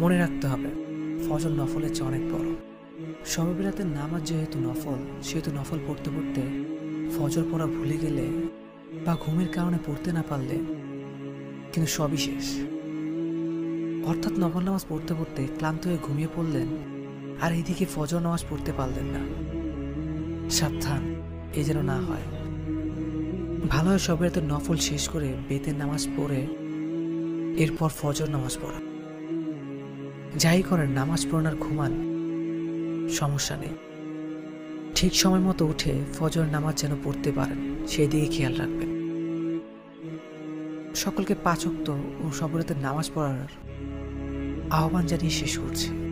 মনে রাখতে হবে, ফজর নফলের চেয়ে অনেক বড়। শবে বরাতের নামাজ যেহেতু নফল, সেহেতু নফল পড়তে পড়তে ফজর পড়া ভুলে গেলে বা ঘুমের কারণে পড়তে না পারলে কিন্তু সবই শেষ। অর্থাৎ নফল নামাজ পড়তে পড়তে ক্লান্ত হয়ে ঘুমিয়ে পড়লেন, আর এইদিকে ফজর নামাজ পড়তে পারলেন না। সাবধান, এ যেন না হয়। ভালো হয় শবে বরাতের নফল শেষ করে বেতের নামাজ পড়ে এরপর ফজর নামাজ পড়া। যাই করেন, নামাজ পড়ান আর ঘুমান, সমস্যা নেই। ঠিক সময় মতো উঠে ফজর নামাজ যেন পড়তে পারেন, সেই দিকে খেয়াল রাখবেন। সকলকে 5 ওয়াক্ত ও শবে বরাতের নামাজ পড়ার আহ্বান জানিয়ে শেষ করছি।